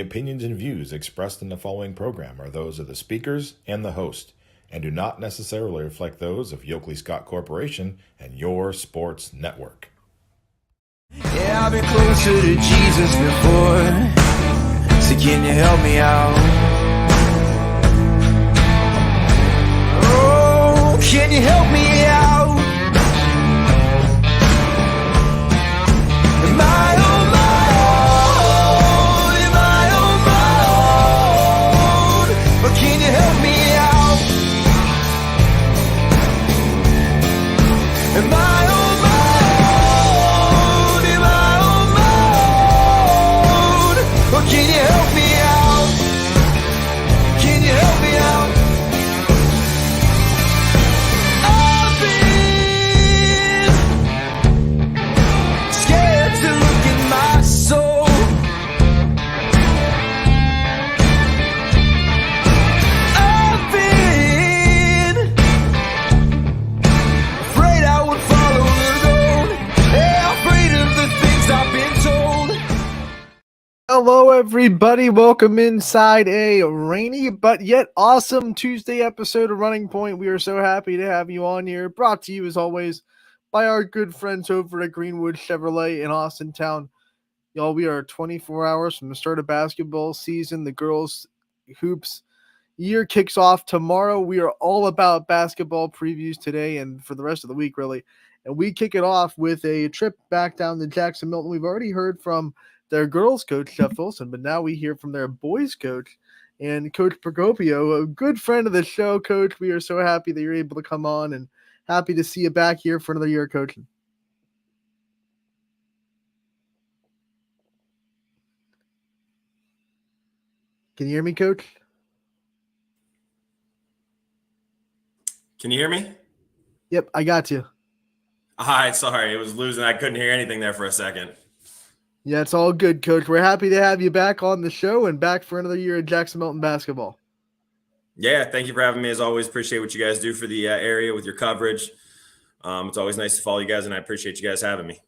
opinions and views expressed in the following program are those of the speakers and the host, and do not necessarily reflect those of Yoakley Scott Corporation and your sports network. Yeah, I've been closer to Jesus before, so can you help me out? Oh, can you help me out? Am I on my own? Am I on my own? Or can you help me out? Am I on my own? Am I on my own? Or can you help me out? Can you help me out? I've been scared to look in my soul. I've been afraid I would follow the road. Yeah, afraid of the things I've been told. Hello, everybody. Welcome inside a rainy but yet awesome Tuesday episode of Running Point. We are so happy to have you on here. Brought to you, as always, by our good friends over at Greenwood Chevrolet in Austintown. Y'all, we are 24 hours from the start of basketball season. The girls' hoops year kicks off tomorrow. We are all about basketball previews today and for the rest of the week, really. And we kick it off with a trip back down to Jackson Milton. We've already heard from their girls' coach, Jeff Wilson, but now we hear from their boys' coach and Coach Procopio, a good friend of the show. Coach, we are so happy that you're able to come on and happy to see you back here for another year of coaching. Can you hear me, Coach? Can you hear me? Yep, I got you. Hi, sorry, it was losing. I couldn't hear anything there for a second. Yeah, it's all good, Coach. We're happy to have you back on the show and back for another year of Jackson Milton basketball. Yeah, thank you for having me. As always, appreciate what you guys do for the area with your coverage. It's always nice to follow you guys, and I appreciate you guys having me.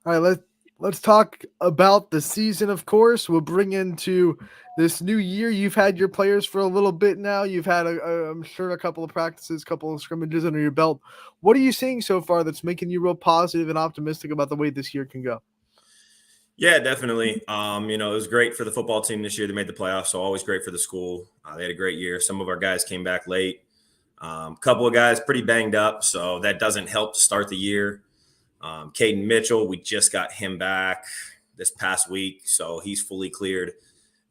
All right, let's talk about the season, of course. We'll bring into this new year. You've had your players for a little bit now. You've had, I'm sure, a couple of practices, a couple of scrimmages under your belt. What are you seeing so far that's making you real positive and optimistic about the way this year can go? Yeah, definitely. It was great for the football team this year. They made the playoffs, so always great for the school. They had a great year. Some of our guys came back late. A couple of guys pretty banged up, so that doesn't help to start the year. Caden Mitchell, we just got him back this past week, so he's fully cleared.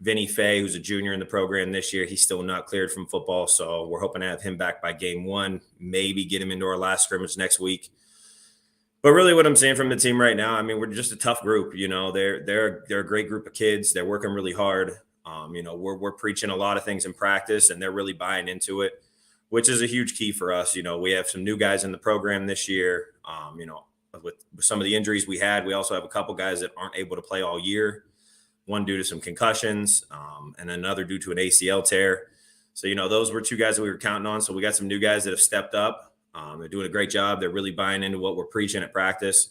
Vinny Fay, who's a junior in the program this year, he's still not cleared from football, so we're hoping to have him back by game one, maybe get him into our last scrimmage next week. But really what I'm seeing from the team right now, I mean, we're just a tough group. They're a great group of kids. They're working really hard. We're preaching a lot of things in practice, and they're really buying into it, which is a huge key for us. We have some new guys in the program this year. With some of the injuries we had, we also have a couple guys that aren't able to play all year, one due to some concussions and another due to an ACL tear. So, those were two guys that we were counting on. So we got some new guys that have stepped up. They're doing a great job. They're really buying into what we're preaching at practice.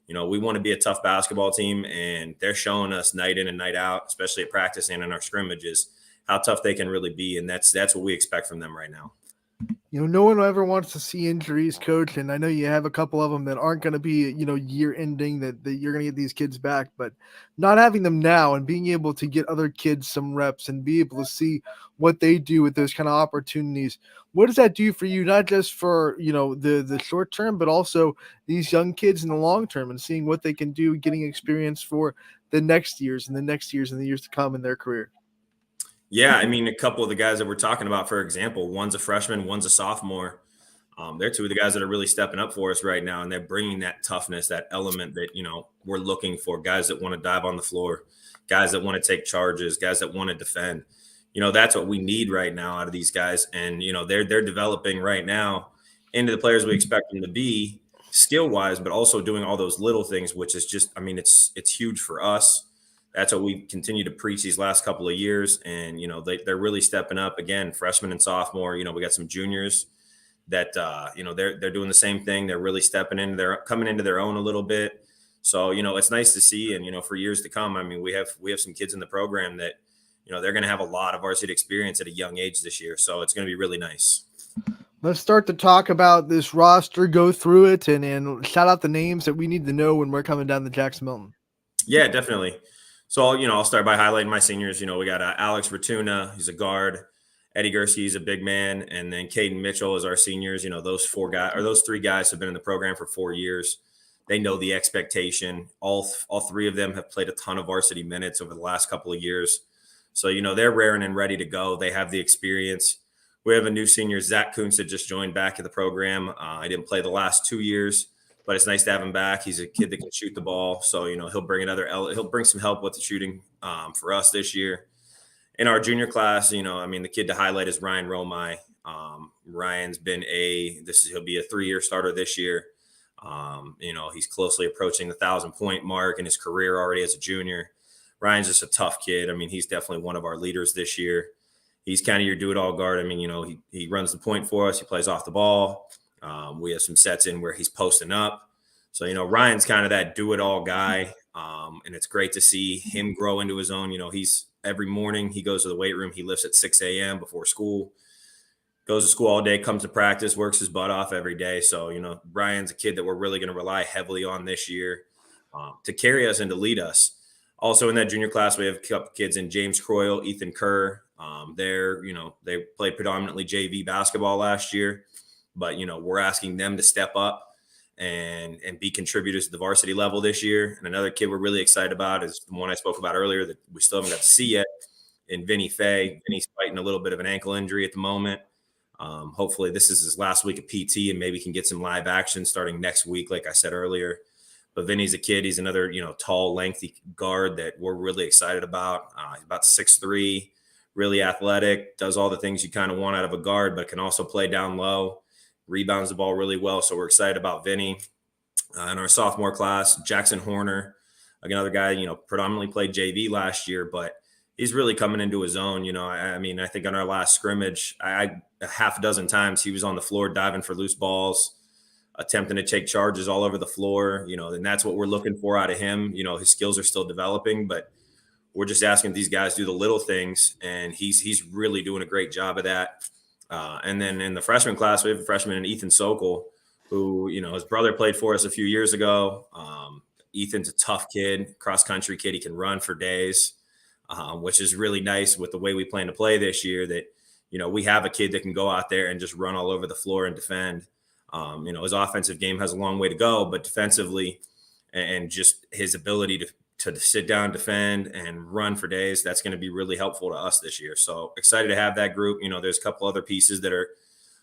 We want to be a tough basketball team, and they're showing us night in and night out, especially at practice and in our scrimmages, how tough they can really be. And that's what we expect from them right now. No one ever wants to see injuries, Coach, and I know you have a couple of them that aren't going to be, year ending that you're going to get these kids back, but not having them now and being able to get other kids some reps and be able to see what they do with those kind of opportunities. What does that do for you, not just for, the short term, but also these young kids in the long term and seeing what they can do, getting experience for the next years and the next years and the years to come in their career? Yeah, I mean, a couple of the guys that we're talking about, for example, one's a freshman, one's a sophomore. They're two of the guys that are really stepping up for us right now, and they're bringing that toughness, that element that, we're looking for, guys that want to dive on the floor, guys that want to take charges, guys that want to defend. That's what we need right now out of these guys. And, they're developing right now into the players we expect them to be skill-wise, but also doing all those little things, which is just, it's huge for us. That's what we continue to preach these last couple of years. And, they're really stepping up again, freshmen and sophomore. We got some juniors that, they're doing the same thing. They're really stepping in. They're coming into their own a little bit. So, it's nice to see. And, for years to come, I mean, we have some kids in the program that, they're going to have a lot of varsity experience at a young age this year. So it's going to be really nice. Let's start to talk about this roster, go through it, and shout out the names that we need to know when we're coming down to Jackson Milton. Yeah, definitely. So, I'll start by highlighting my seniors. We got Alex Ratuna, he's a guard. Eddie Gursky is a big man. And then Caden Mitchell is our seniors. Those three guys have been in the program for 4 years. They know the expectation. All three of them have played a ton of varsity minutes over the last couple of years. So, they're raring and ready to go. They have the experience. We have a new senior, Zach Kuntz, that just joined back in the program. I didn't play the last 2 years, but it's nice to have him back. He's a kid that can shoot the ball. So, he'll bring some help with the shooting for us this year. In our junior class, the kid to highlight is Ryan Romai. Ryan's been he'll be a 3-year starter this year. He's closely approaching the 1,000-point mark in his career already as a junior. Ryan's just a tough kid. I mean, he's definitely one of our leaders this year. He's kind of your do-it-all guard. I mean, he runs the point for us. He plays off the ball. We have some sets in where he's posting up. So, Ryan's kind of that do-it-all guy. And it's great to see him grow into his own. He's every morning he goes to the weight room. He lifts at 6 a.m. before school, goes to school all day, comes to practice, works his butt off every day. So, Ryan's a kid that we're really going to rely heavily on this year to carry us and to lead us. Also in that junior class, we have a couple kids in James Croyle, Ethan Kerr. They played predominantly JV basketball last year, but, we're asking them to step up and be contributors to the varsity level this year. And another kid we're really excited about is the one I spoke about earlier that we still haven't got to see yet, in Vinny Fay. Vinny's fighting a little bit of an ankle injury at the moment. Hopefully this is his last week of PT and maybe can get some live action starting next week, like I said earlier. But Vinny's a kid. He's another, tall, lengthy guard that we're really excited about. He's about 6'3", really athletic, does all the things you kind of want out of a guard, but can also play down low, rebounds the ball really well. So we're excited about Vinny. In our sophomore class, Jackson Horner, another guy, predominantly played JV last year, but he's really coming into his own. I think on our last scrimmage, a half a dozen times he was on the floor diving for loose balls, attempting to take charges all over the floor, and that's what we're looking for out of him. His skills are still developing, but we're just asking these guys to do the little things, and he's really doing a great job of that. And then in the freshman class, we have a freshman in Ethan Sokol, who, his brother played for us a few years ago. Ethan's a tough kid, cross-country kid. He can run for days, which is really nice with the way we plan to play this year, that, we have a kid that can go out there and just run all over the floor and defend. His offensive game has a long way to go, but defensively and just his ability to sit down, defend, and run for days, that's going to be really helpful to us this year. So excited to have that group. There's a couple other pieces that are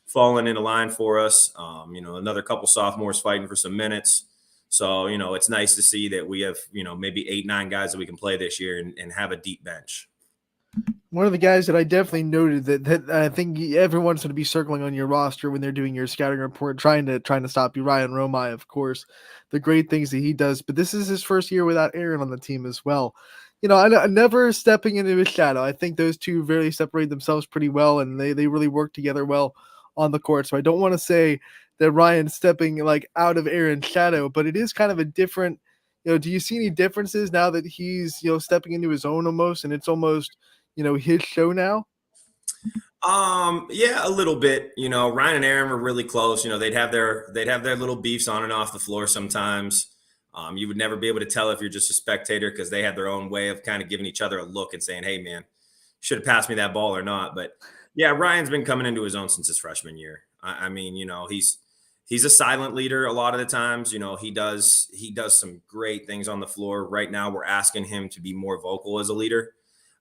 falling into line for us. Another couple sophomores fighting for some minutes. So, it's nice to see that we have, maybe 8-9 guys that we can play this year and have a deep bench. One of the guys that I definitely noted that I think everyone's going to be circling on your roster when they're doing your scouting report, trying to stop you, Ryan Romai, of course, the great things that he does. But this is his first year without Aaron on the team as well. I never stepping into his shadow. I think those two really separate themselves pretty well, and they really work together well on the court. So I don't want to say that Ryan's stepping out of Aaron's shadow, but it is kind of a different. Do you see any differences now that he's stepping into his own almost, and it's almost his show now? Yeah, a little bit. Ryan and Aaron were really close. They'd have their little beefs on and off the floor sometimes. You would never be able to tell if you're just a spectator, because they had their own way of kind of giving each other a look and saying, "Hey, man, should have passed me that ball or not." But yeah, Ryan's been coming into his own since his freshman year. He's a silent leader a lot of the times. He does some great things on the floor. Right now, we're asking him to be more vocal as a leader.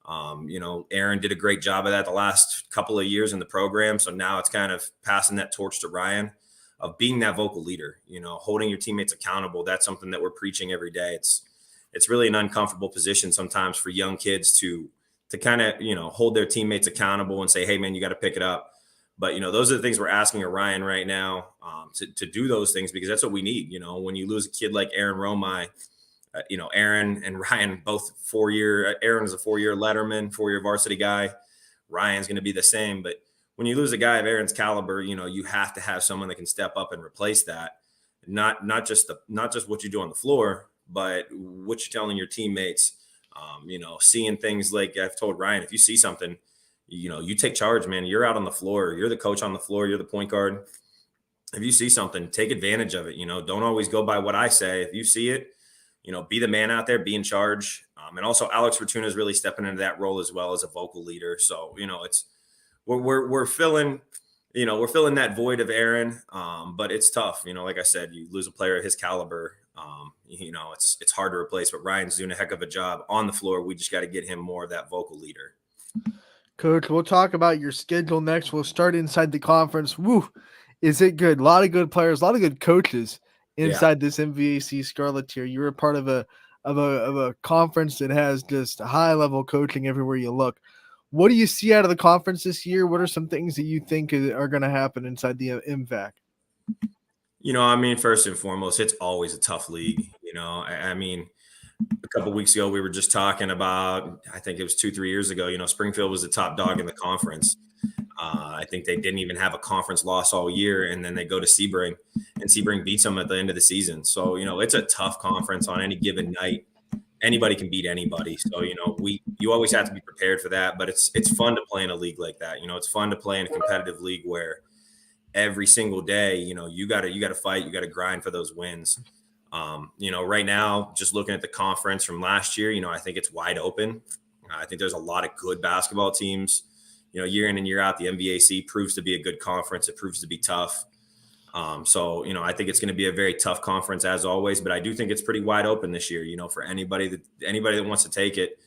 Aaron did a great job of that the last couple of years in the program. So now it's kind of passing that torch to Ryan of being that vocal leader, holding your teammates accountable. That's something that we're preaching every day. It's really an uncomfortable position sometimes for young kids to kind of, hold their teammates accountable and say, "Hey man, you got to pick it up." But, those are the things we're asking of Ryan right now, to do those things, because that's what we need. When you lose a kid like Aaron Romai, Aaron and Ryan both 4-year. Aaron is a 4-year letterman, 4-year varsity guy. Ryan's going to be the same. But when you lose a guy of Aaron's caliber, you have to have someone that can step up and replace that. Not just what you do on the floor, but what you're telling your teammates, seeing things like I've told Ryan, if you see something, you take charge, man. You're out on the floor. You're the coach on the floor. You're the point guard. If you see something, take advantage of it. Don't always go by what I say. If you see it, be the man out there, be in charge. And also Alex Fortuna is really stepping into that role as well as a vocal leader. So, we're filling that void of Aaron. But it's tough. Like I said, you lose a player of his caliber. It's hard to replace, but Ryan's doing a heck of a job on the floor. We just got to get him more of that vocal leader. Coach, we'll talk about your schedule next. We'll start inside the conference. Woo, is it good? A lot of good players, a lot of good coaches inside this MVAC Scarlet tier. You're a part of a conference that has just high level coaching everywhere you look. What do you see out of the conference this year? What are some things that you think are going to happen inside the MVAC? First and foremost, it's always a tough league. A couple of weeks ago, we were just talking about, I think it was 2-3 years ago, Springfield was the top dog in the conference. I think they didn't even have a conference loss all year, and then they go to Sebring, and Sebring beats them at the end of the season. So, it's a tough conference on any given night. Anybody can beat anybody. So, you always have to be prepared for that, but it's fun to play in a league like that. It's fun to play in a competitive league where every single day, you got to fight, you got to grind for those wins. Right now, just looking at the conference from last year, I think it's wide open. I think there's a lot of good basketball teams. Year in and year out, the NBAC proves to be a good conference. It proves to be tough. I think it's going to be a very tough conference as always, but I do think it's pretty wide open this year, for anybody that wants to take it.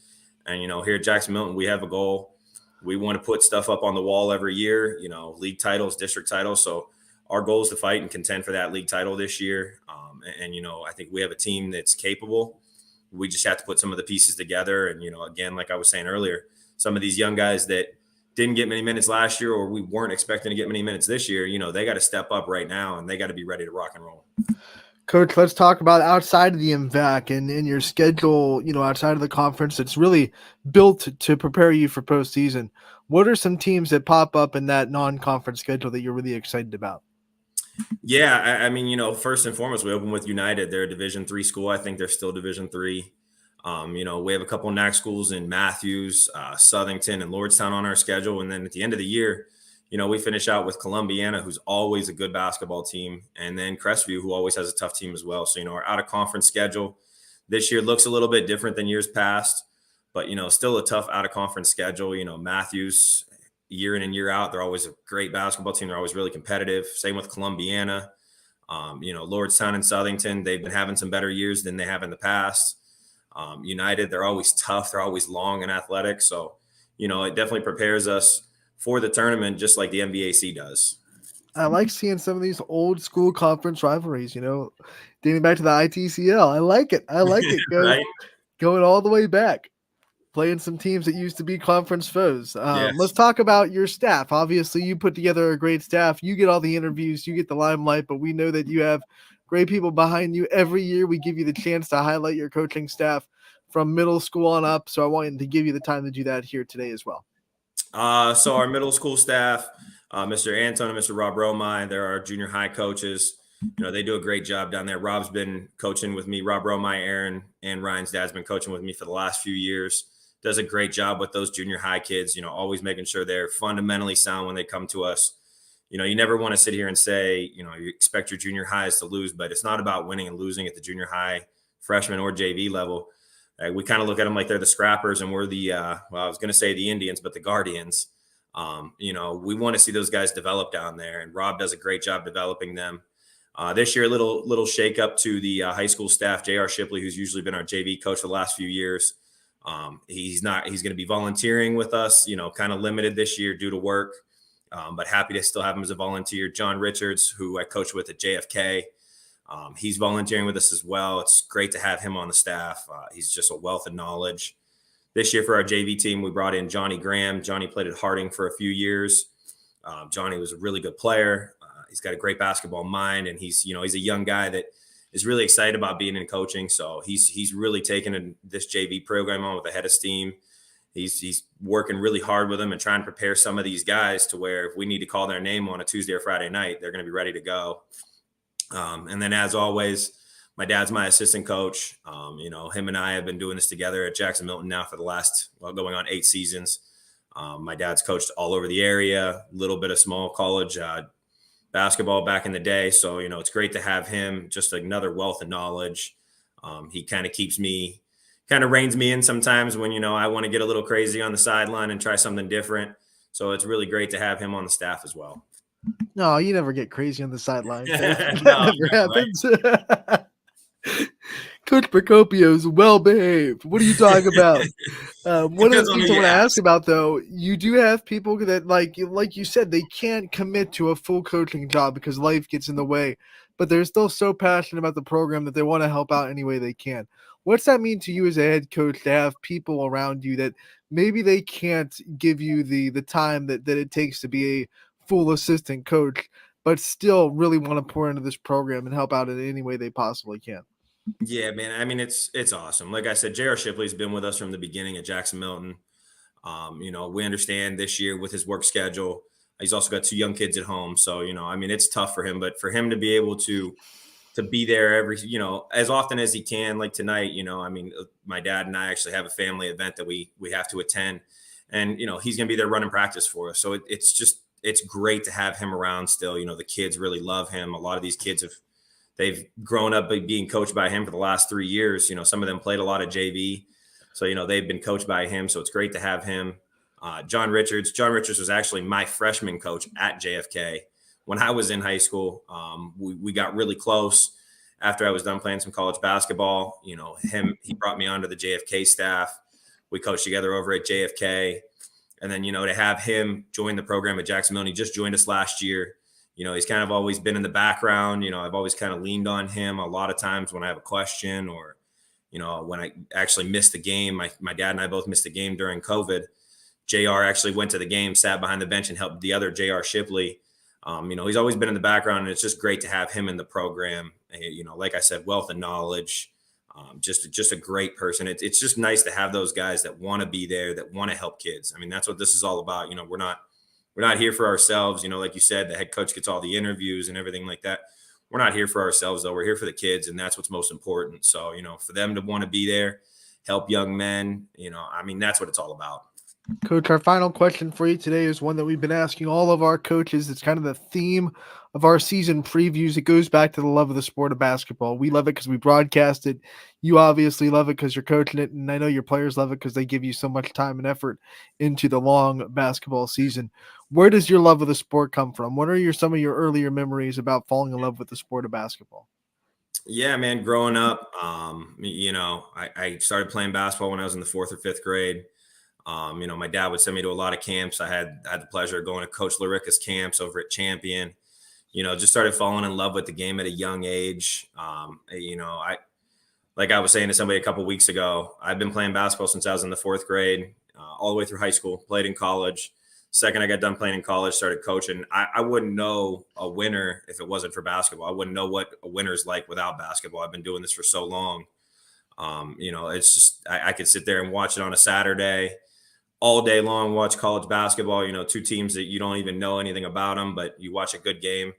And, here at Jackson Milton, we have a goal. We want to put stuff up on the wall every year, league titles, district titles. So our goal is to fight and contend for that league title this year. I think we have a team that's capable. We just have to put some of the pieces together. And, again, like I was saying earlier, some of these young guys that didn't get many minutes last year, or we weren't expecting to get many minutes this year, they got to step up right now, and they got to be ready to rock and roll. Coach, let's talk about outside of the MVAC and in your schedule, outside of the conference that's really built to prepare you for postseason. What are some teams that pop up in that non-conference schedule that you're really excited about? Yeah, first and foremost, we open with United. They're a Division III school. I think they're still Division III. We have a couple NAC schools in Matthews, Southington, and Lordstown on our schedule. And then at the end of the year, we finish out with Columbiana, who's always a good basketball team, and then Crestview, who always has a tough team as well. So, our out-of-conference schedule this year looks a little bit different than years past, but, still a tough out-of-conference schedule. Matthews, year in and year out, they're always a great basketball team. They're always really competitive. Same with Columbiana. Lordstown and Southington, they've been having some better years than they have in the past. United, they're always tough. They're always long and athletic. So, it definitely prepares us for the tournament, just like the NBAC does. I like seeing some of these old school conference rivalries, dating back to the ITCL. I like it. Right? Going all the way back, playing some teams that used to be conference foes. Yes. Let's talk about your staff. Obviously, you put together a great staff. You get all the interviews, you get the limelight, but we know that you have great people behind you. Every year we give you the chance to highlight your coaching staff from middle school on up. So I wanted to give you the time to do that here today as well. So our middle school staff, Mr. Anton and Mr. Rob Romine, they're our junior high coaches. They do a great job down there. Rob's been coaching with me. Rob Romine, Aaron, and Ryan's dad's been coaching with me for the last few years. Does a great job with those junior high kids, always making sure they're fundamentally sound when they come to us. You never want to sit here and say, you expect your junior highs to lose, but it's not about winning and losing at the junior high, freshman, or JV level. We kind of look at them like they're the scrappers, and we're the, I was going to say the Indians, but the Guardians. We want to see those guys develop down there, and Rob does a great job developing them. This year, a little shake up to the high school staff. J.R. Shipley, who's usually been our JV coach for the last few years, he's going to be volunteering with us, kind of limited this year due to work, but happy to still have him as a volunteer. John Richards, who I coach with at JFK, he's volunteering with us as well. It's great to have him on the staff. He's just a wealth of knowledge. This year for our JV team, we brought in Johnny Graham. Johnny played at Harding for a few years. Johnny was a really good player. He's got a great basketball mind, and he's a young guy that is really excited about being in coaching. So he's really taken this JV program on with a head of steam. He's working really hard with them and trying to prepare some of these guys to where if we need to call their name on a Tuesday or Friday night, they're going to be ready to go. And then as always, my dad's my assistant coach. Him and I have been doing this together at Jackson Milton now for the last, going on 8 seasons. My dad's coached all over the area, a little bit of small college basketball back in the day. So, it's great to have him, just another wealth of knowledge. He kind of reins me in sometimes when, I want to get a little crazy on the sideline and try something different. So it's really great to have him on the staff as well. No, you never get crazy on the sidelines. That No, never happens. right? Coach Procopio's well behaved. What are you talking about? One of the Depends on things who I you want to ask. ask about, though, you do have people that, like you said, they can't commit to a full coaching job because life gets in the way, but they're still so passionate about the program that they want to help out any way they can. What's that mean to you as a head coach to have people around you that maybe they can't give you the time that it takes to be a full assistant coach, but still really want to pour into this program and help out in any way they possibly can? Yeah, man. I mean, it's awesome. Like I said, J.R. Shipley's been with us from the beginning at Jackson Milton. We understand this year with his work schedule. He's also got 2 young kids at home. So, I mean, it's tough for him, but for him to be able to be there every, as often as he can, like tonight, I mean, my dad and I actually have a family event that we have to attend, and, he's going to be there running practice for us. So it's great to have him around still. The kids really love him. A lot of these kids they've grown up being coached by him for the last 3 years. Some of them played a lot of JV. So, they've been coached by him. So it's great to have him. John Richards was actually my freshman coach at JFK when I was in high school. We got really close after I was done playing some college basketball. He brought me onto the JFK staff. We coached together over at JFK. And then, to have him join the program at Jackson Milton, he just joined us last year. He's kind of always been in the background. I've always kind of leaned on him a lot of times when I have a question or, when I actually missed the game. My dad and I both missed the game during COVID. JR actually went to the game, sat behind the bench and helped the other JR Shipley. He's always been in the background, and it's just great to have him in the program. Like I said, wealth of knowledge, just a great person. It's just nice to have those guys that want to be there, that want to help kids. I mean, that's what this is all about. We're not here for ourselves. Like you said, the head coach gets all the interviews and everything like that. We're not here for ourselves, though. We're here for the kids, and that's what's most important. So, for them to want to be there, help young men, I mean, that's what it's all about. Coach, our final question for you today is one that we've been asking all of our coaches. It's kind of the theme of our season previews. It goes back to the love of the sport of basketball. We love it because we broadcast it. You obviously love it because you're coaching it, and I know your players love it because they give you so much time and effort into the long basketball season. Where does your love of the sport come from? What are some of your earlier memories about falling in love with the sport of basketball? Yeah, man, growing up, I started playing basketball when I was in the 4th or 5th grade. My dad would send me to a lot of camps. I had the pleasure of going to Coach Larica's camps over at Champion. Just started falling in love with the game at a young age. Like I was saying to somebody a couple of weeks ago, I've been playing basketball since I was in the 4th grade, all the way through high school, played in college. Second I got done playing in college, started coaching. I wouldn't know a winner if it wasn't for basketball. I wouldn't know what a winner's like without basketball. I've been doing this for so long. It's just I could sit there and watch it on a Saturday all day long, watch college basketball, 2 teams that you don't even know anything about them, but you watch a good game.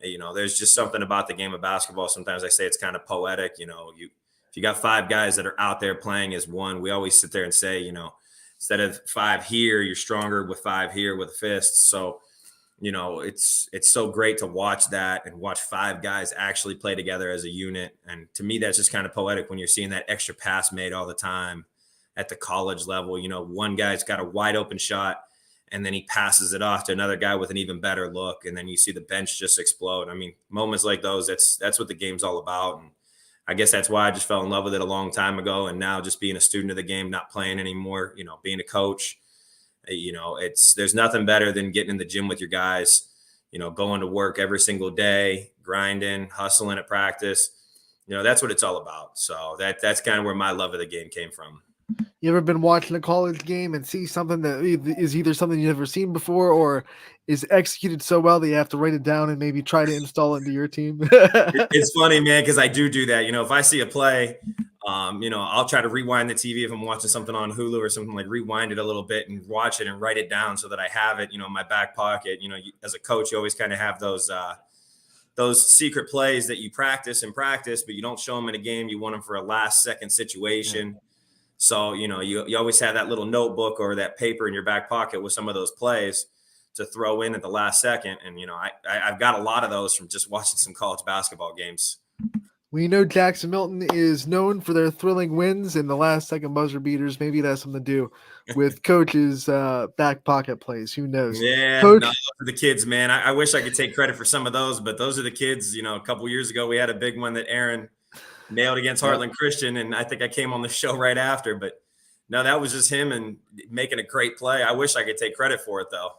There's just something about the game of basketball. Sometimes I say it's kind of poetic. If you got 5 guys that are out there playing as one, we always sit there and say, instead of 5 here, you're stronger with 5 here with a fist. So, it's so great to watch that and watch 5 guys actually play together as a unit. And to me, that's just kind of poetic when you're seeing that extra pass made all the time at the college level. One guy's got a wide open shot and then he passes it off to another guy with an even better look. And then you see the bench just explode. I mean, moments like those, that's what the game's all about. And I guess that's why I just fell in love with it a long time ago. And now just being a student of the game, not playing anymore, being a coach, there's nothing better than getting in the gym with your guys, going to work every single day, grinding, hustling at practice. That's what it's all about. So that's kind of where my love of the game came from. You ever been watching a college game and see something that is either something you've never seen before or is executed so well that you have to write it down and maybe try to install it into your team? It's funny, man, because I do that. If I see a play, I'll try to rewind the TV if I'm watching something on Hulu or something, like rewind it a little bit and watch it and write it down so that I have it, in my back pocket. As a coach, you always kind of have those those secret plays that you practice, but you don't show them in a game. You want them for a last second situation. Yeah. So, you always have that little notebook or that paper in your back pocket with some of those plays to throw in at the last second. And, I've got a lot of those from just watching some college basketball games. We know Jackson Milton is known for their thrilling wins and the last second buzzer beaters. Maybe it has something to do with Coach's back pocket plays. Who knows? Yeah, Coach, no, for the kids, man. I wish I could take credit for some of those, but those are the kids. A couple years ago, we had a big one that Aaron nailed against Heartland Christian, and I think I came on the show right after. But no, that was just him and making a great play. I wish I could take credit for it, though.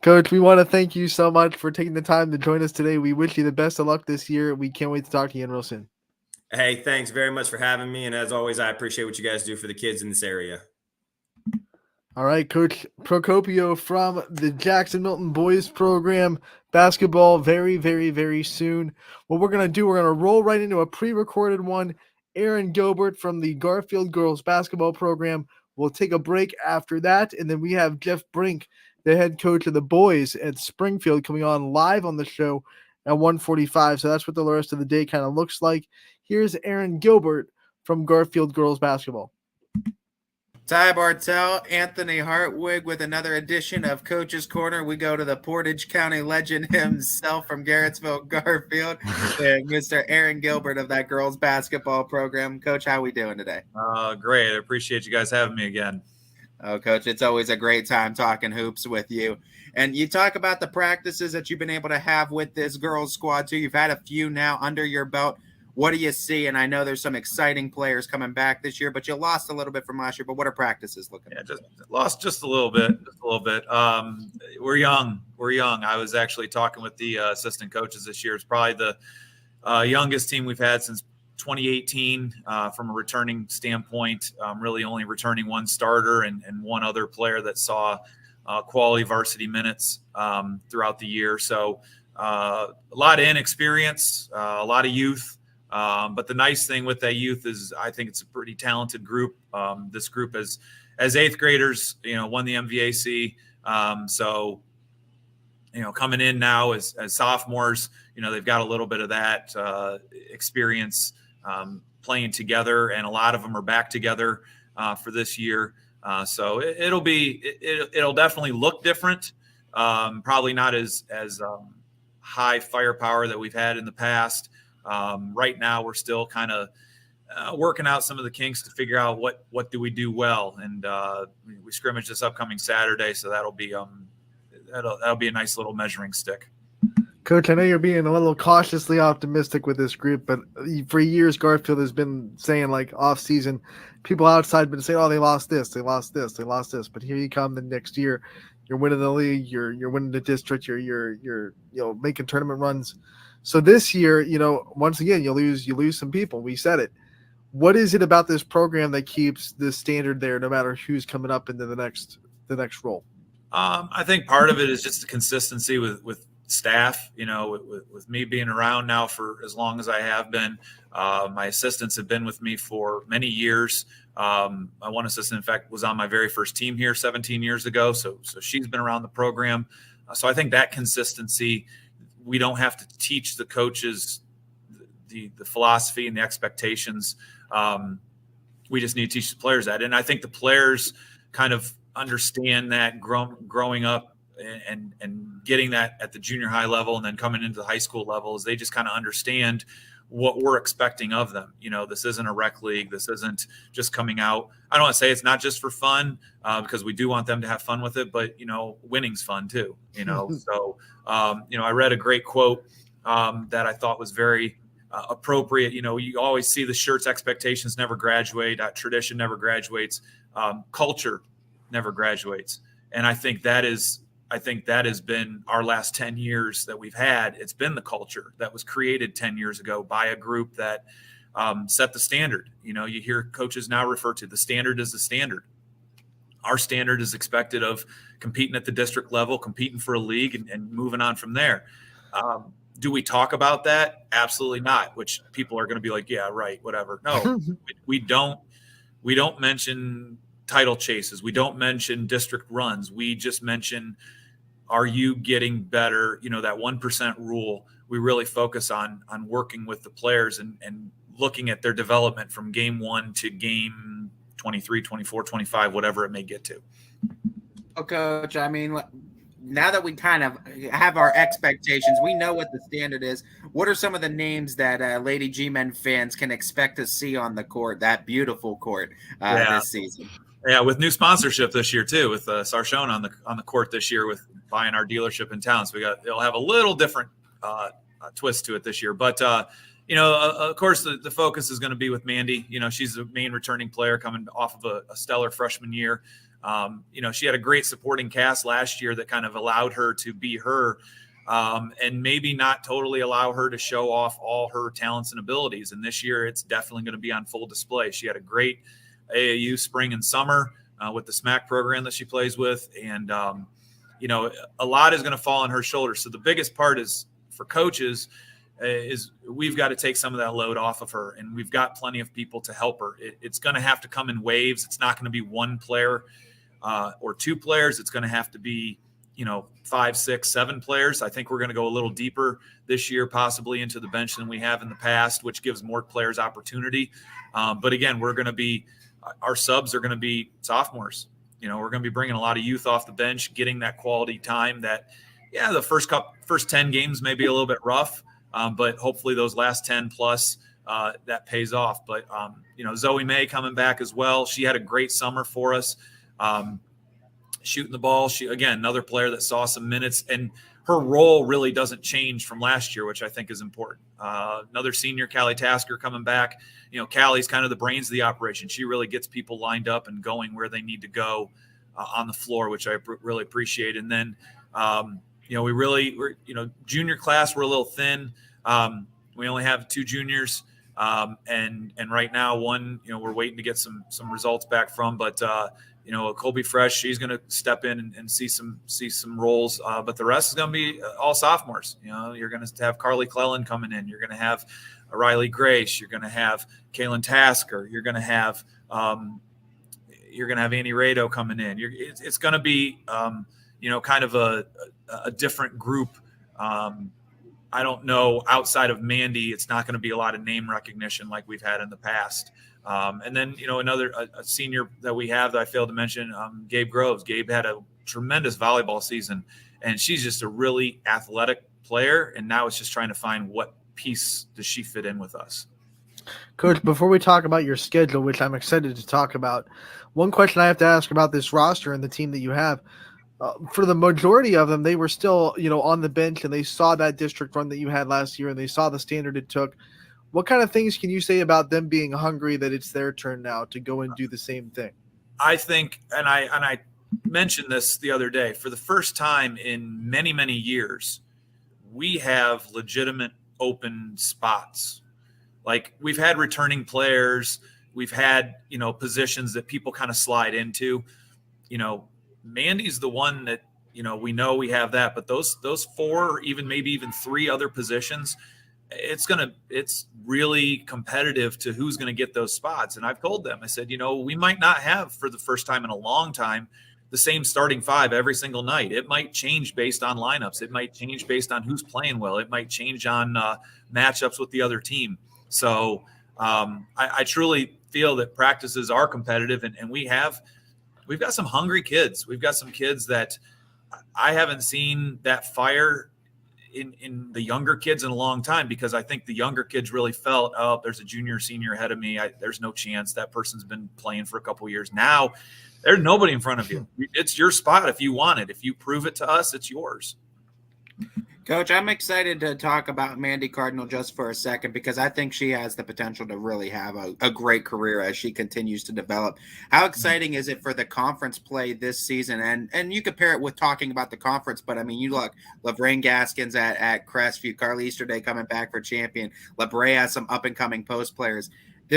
Coach, we want to thank you so much for taking the time to join us today. We wish you the best of luck this year. We can't wait to talk to you again real soon. Hey, thanks very much for having me. And as always, I appreciate what you guys do for the kids in this area. All right, Coach Procopio from the Jackson Milton Boys Program. Basketball very, very, very soon. What we're going to do, we're going to roll right into a pre-recorded one. Aaron Gilbert from the Garfield Girls Basketball Program. We'll take a break after that, and then we have Jeff Brink, the head coach of the boys at Springfield, coming on live on the show at 1:45. So that's what the rest of the day kind of looks like. Here's Aaron Gilbert from Garfield Girls Basketball. Ty Bartell, Anthony Hartwig with another edition of Coach's Corner. We go to the Portage County legend himself from Garrettsville, Garfield, and Mr. Aaron Gilbert of that girls basketball program. Coach, how we doing today? Great. I appreciate you guys having me again. Oh, Coach, it's always a great time talking hoops with you. And you talk about the practices that you've been able to have with this girls squad too. You've had a few now under your belt. What do you see? And I know there's some exciting players coming back this year, but you lost a little bit from last year. But what are practices looking like? Just lost just a little bit. We're young. I was actually talking with the assistant coaches this year. It's probably the youngest team we've had since 2018 from a returning standpoint. Really only returning one starter and one other player that saw quality varsity minutes throughout the year. So a lot of inexperience, a lot of youth. But the nice thing with that youth is I think it's a pretty talented group. This group as eighth graders, won the MVAC. So, coming in now as sophomores, they've got a little bit of that experience playing together, and a lot of them are back together for this year. So it'll definitely look different. Probably not as high firepower that we've had in the past. Right now we're still kind of working out some of the kinks to figure out what do we do well. And we scrimmage this upcoming Saturday. So that'll be a nice little measuring stick. Coach, I know you're being a little cautiously optimistic with this group, but for years, Garfield has been saying, like, off season, people outside been saying, oh, they lost this. But here you come the next year, you're winning the league, you're winning the district, you're making tournament runs. So this year, once again, you lose some people. We said it. What is it about this program that keeps the standard there, no matter who's coming up into the next role? I think part of it is just the consistency with staff. With me being around now for as long as I have been, my assistants have been with me for many years. My one assistant, in fact, was on my very first team here 17 years ago. So she's been around the program. So I think that consistency. We don't have to teach the coaches the philosophy and the expectations. We just need to teach the players that. And I think the players kind of understand that growing up and getting that at the junior high level and then coming into the high school level is they just kind of understand what we're expecting of them. This isn't a rec league. This isn't just coming out. I don't want to say it's not just for fun because we do want them to have fun with it, but, winning's fun too, So, I read a great quote that I thought was very appropriate. You always see the shirts, expectations never graduate. Tradition never graduates. Culture never graduates. And I think that has been our last 10 years that we've had. It's been the culture that was created 10 years ago by a group that set the standard. You hear coaches now refer to the standard as the standard. Our standard is expected of competing at the district level, competing for a league and moving on from there. Do we talk about that? Absolutely not, which people are going to be like, yeah, right, whatever. No, we don't mention title chases. We don't mention district runs. We just mention, are you getting better? That 1% rule. we really focus on working with the players and looking at their development from game 1 to game 23, 24, 25, whatever it may get to. Well, Coach, I mean, now that we kind of have our expectations, we know what the standard is. What are some of the names that Lady G-Men fans can expect to see on the court, that beautiful court, this season? Yeah, with new sponsorship this year too, with Sarchone on the court this year with buying our dealership in town. So it'll have a little different twist to it this year. But of course, the focus is going to be with Mandy. She's the main returning player coming off of a stellar freshman year. She had a great supporting cast last year that kind of allowed her to be her, and maybe not totally allow her to show off all her talents and abilities. And this year, it's definitely going to be on full display. She had a great AAU spring and summer with the SMAC program that she plays with. And, a lot is going to fall on her shoulders. So the biggest part is for coaches is we've got to take some of that load off of her, and we've got plenty of people to help her. It's going to have to come in waves. It's not going to be one player or two players. It's going to have to be, 5, 6, 7 players. I think we're going to go a little deeper this year, possibly into the bench than we have in the past, which gives more players opportunity. But again, our subs are going to be sophomores. We're going to be bringing a lot of youth off the bench, getting that quality time that, the first 10 games may be a little bit rough, but hopefully those last 10 plus that pays off. But, Zoe May coming back as well. She had a great summer for us, shooting the ball. She, again, another player that saw some minutes, and her role really doesn't change from last year, which I think is important. Another senior, Callie Tasker, coming back. Callie's kind of the brains of the operation. She really gets people lined up and going where they need to go on the floor, which I really appreciate. And then, we're junior class, we're a little thin. We only have 2 juniors. And right now one, we're waiting to get some results back from, but, Colby Fresh, she's going to step in and see some roles. But the rest is going to be all sophomores. You're going to have Carly Clellan coming in. You're going to have Riley Grace. You're going to have Kaylin Tasker. You're going to have Annie Rado coming in. It's going to be, kind of a different group. I don't know, outside of Mandy, it's not going to be a lot of name recognition like we've had in the past. And then, another a senior that we have that I failed to mention, Gabe Groves. Gabe had a tremendous volleyball season, and she's just a really athletic player. And now it's just trying to find what piece does she fit in with us. Coach, before we talk about your schedule, which I'm excited to talk about, one question I have to ask about this roster and the team that you have. For the majority of them, they were still, on the bench, and they saw that district run that you had last year, and they saw the standard it took. What kind of things can you say about them being hungry that it's their turn now to go and do the same thing? I think, and I mentioned this the other day, for the first time in many, many years, we have legitimate open spots. Like, we've had returning players, we've had, positions that people kind of slide into. Mandy's the one that, we know we have that, but those 4, or maybe even 3 other positions, it's really competitive to who's going to get those spots. And I've told them, I said, we might not have, for the first time in a long time, the same starting 5 every single night. It might change based on lineups. It might change based on who's playing well. It might change on matchups with the other team. So I truly feel that practices are competitive, and we've got some hungry kids. We've got some kids that I haven't seen that fire in the younger kids in a long time, because I think the younger kids really felt, oh, there's a junior, senior ahead of me. There's no chance. That person's been playing for a couple of years. Now there's nobody in front of you. It's your spot if you want it. If you prove it to us, it's yours. Coach, I'm excited to talk about Mandy Cardinal just for a second, because I think she has the potential to really have a great career as she continues to develop. How exciting is it for the conference play this season? And you compare it with talking about the conference, but I mean, you look, Lavraine Gaskins at Crestview, Carly Easterday coming back for champion, LaBrea has some up-and-coming post players.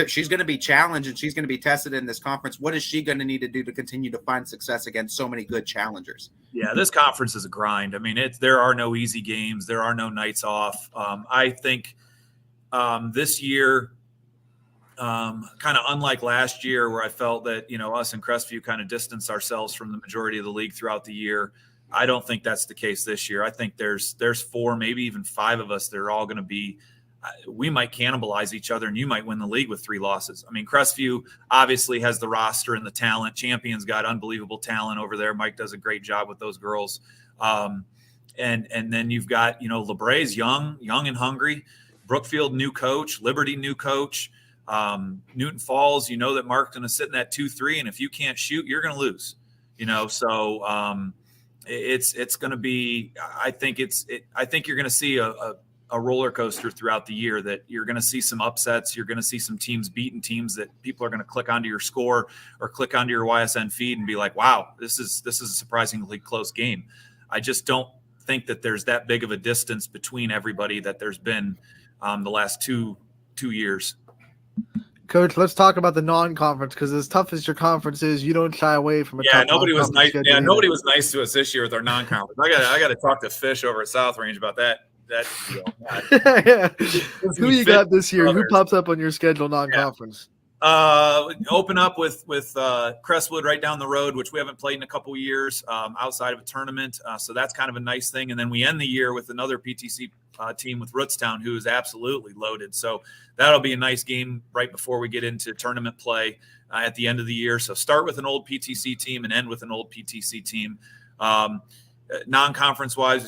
She's going to be challenged, and she's going to be tested in this conference. What is she going to need to do to continue to find success against so many good challengers? Yeah, this conference is a grind. I mean, there are no easy games. There are no nights off. I think this year, kind of unlike last year, where I felt that, us and Crestview kind of distanced ourselves from the majority of the league throughout the year. I don't think that's the case this year. I think there's 4, maybe even 5 of us that are all going to be. We might cannibalize each other, and you might win the league with 3 losses. I mean, Crestview obviously has the roster and the talent. Champion's got unbelievable talent over there. Mike does a great job with those girls. And then you've got, LeBray's young and hungry. Brookfield, new coach. Liberty, new coach. Newton Falls, that Mark's going to sit in that 2-3, and if you can't shoot, you're going to lose. So it's going to be. I think you're going to see a roller coaster throughout the year, that you're going to see some upsets. You're going to see some teams beating teams that people are going to click onto your score or click onto your YSN feed and be like, wow, this is a surprisingly close game. I just don't think that there's that big of a distance between everybody that there's been the last two years. Coach, let's talk about the non-conference, because as tough as your conference is, you don't shy away from a tough nobody was nice. schedule Yeah, either. nobody was nice to us this year with our non-conference. I got to talk to Fish over at South Range about that. Yeah. Who you got this year? Who pops up on your schedule non-conference? Open up with Crestwood right down the road, which we haven't played in a couple years outside of a tournament. So that's kind of a nice thing. And then we end the year with another PTC team with Rootstown, who is absolutely loaded. So that'll be a nice game right before we get into tournament play at the end of the year. So start with an old PTC team and end with an old PTC team. Non-conference wise, we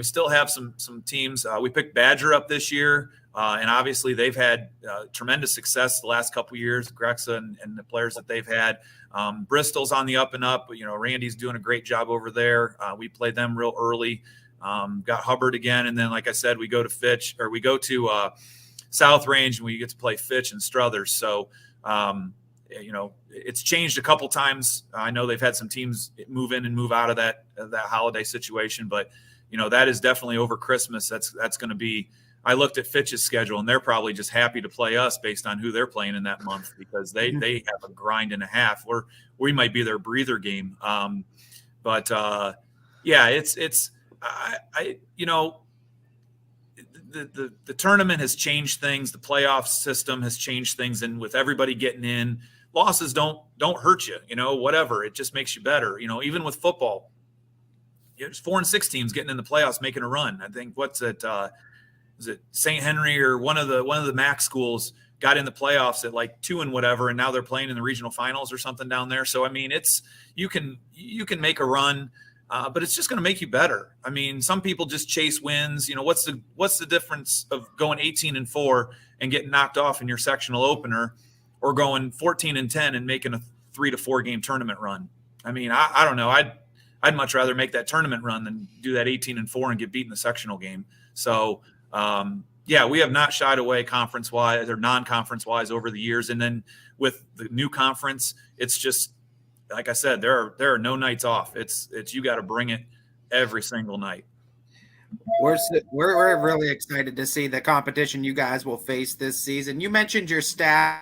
still have some teams. We picked Badger up this year, and obviously they've had tremendous success the last couple of years. Grexa and the players that they've had. Bristol's on the up and up. Randy's doing a great job over there. We played them real early. Got Hubbard again, and then like I said, we go to South Range, and we get to play Fitch and Struthers. So. It's changed a couple times. I know they've had some teams move in and move out of that holiday situation, but that is definitely over Christmas. That's going to be. I looked at Fitch's schedule, and they're probably just happy to play us based on who they're playing in that month, because they have a grind and a half. We might be their breather game. The tournament has changed things. The playoff system has changed things, and with everybody getting in, losses don't hurt you. Whatever, it just makes you better. Even with football, there's 4 and 6 teams getting in the playoffs, making a run. I think is it St. Henry or one of the MAC schools got in the playoffs at like 2 and whatever, and now they're playing in the regional finals or something down there. So I mean, you can make a run. But it's just going to make you better. I mean, some people just chase wins. What's the difference of going 18-4 and getting knocked off in your sectional opener, or going 14-10 and making a 3 to 4 game tournament run? I mean, I don't know. I'd much rather make that tournament run than do that 18-4 and get beat in the sectional game. So we have not shied away conference wise or non-conference wise over the years. And then with the new conference, it's just, like I said, there are no nights off. It's you got to bring it every single night. We're really excited to see the competition you guys will face this season. You mentioned your staff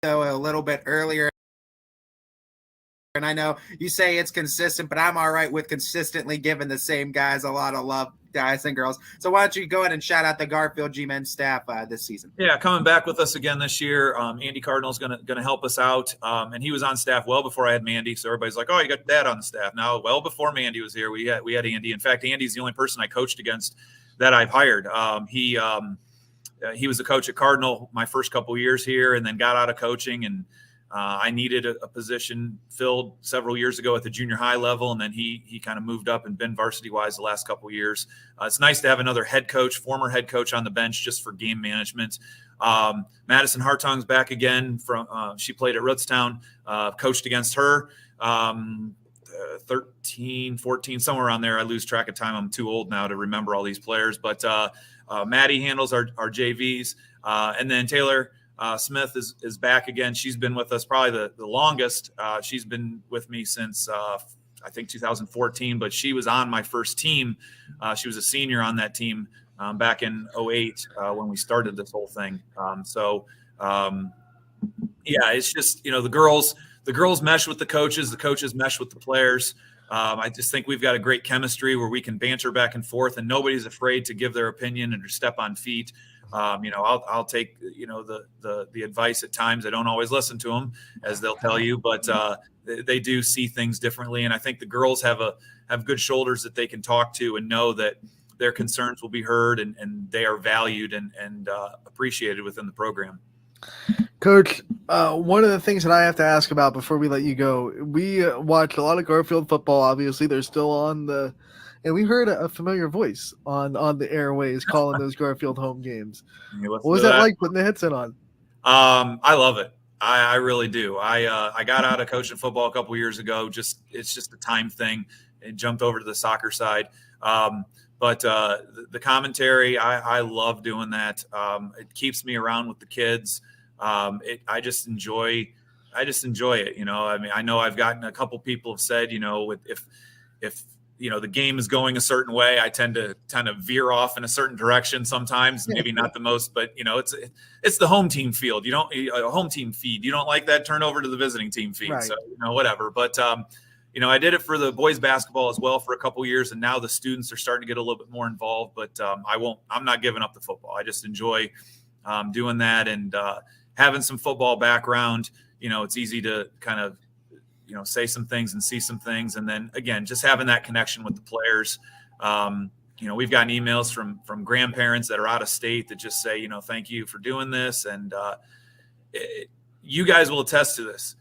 though a little bit earlier, and I know you say it's consistent, but I'm all right with consistently giving the same guys a lot of love, guys and girls. So why don't you go ahead and shout out the Garfield G-Men staff this season? Yeah, coming back with us again this year. Andy Cardinal's gonna help us out, and he was on staff well before I had Mandy. So everybody's like, "Oh, you got Dad on the staff now." Well, before Mandy was here, we had Andy. In fact, Andy's the only person I coached against that I've hired. He was a coach at Cardinal my first couple years here, and then got out of coaching, and I needed a position filled several years ago at the junior high level, and then he kind of moved up and been varsity wise the last couple of years. It's nice to have another former head coach on the bench just for game management. Madison Hartong's back again she played at Rootstown, coached against her 13, 14, somewhere around there. I lose track of time. I'm too old now to remember all these players, but Maddie handles our JVs, and then Taylor Smith is back again. She's been with us probably the longest. She's been with me since I think 2014, but she was on my first team. She was a senior on that team back in 2008 when we started this whole thing. It's just, the girls mesh with the coaches mesh with the players. I just think we've got a great chemistry where we can banter back and forth, and nobody's afraid to give their opinion and to step on feet. I'll take, the advice at times. I don't always listen to them, as they'll tell you, but they do see things differently. And I think the girls have good shoulders that they can talk to and know that their concerns will be heard and they are valued and appreciated within the program. Coach, one of the things that I have to ask about before we let you go, we watched a lot of Garfield football. Obviously, they're still on and we heard a familiar voice on the airways calling those Garfield home games. What was that like putting the headset on? I love it. I really do. I got out of coaching football a couple years ago. It's just a time thing, and jumped over to the soccer side. But the commentary, I love doing that. It keeps me around with the kids. I just enjoy it. I mean, I know I've gotten a couple people have said, if the game is going a certain way, I tend to kind of veer off in a certain direction sometimes, maybe not the most, but it's the home team field. A home team feed. You don't like that, turn over to the visiting team feed. Right. So, whatever. But, I did it for the boys basketball as well for a couple years. And now the students are starting to get a little bit more involved, but I'm not giving up the football. I just enjoy doing that and having some football background. It's easy to kind of, say some things and see some things. And then again, just having that connection with the players. We've gotten emails from grandparents that are out of state that just say, thank you for doing this. And you guys will attest to this.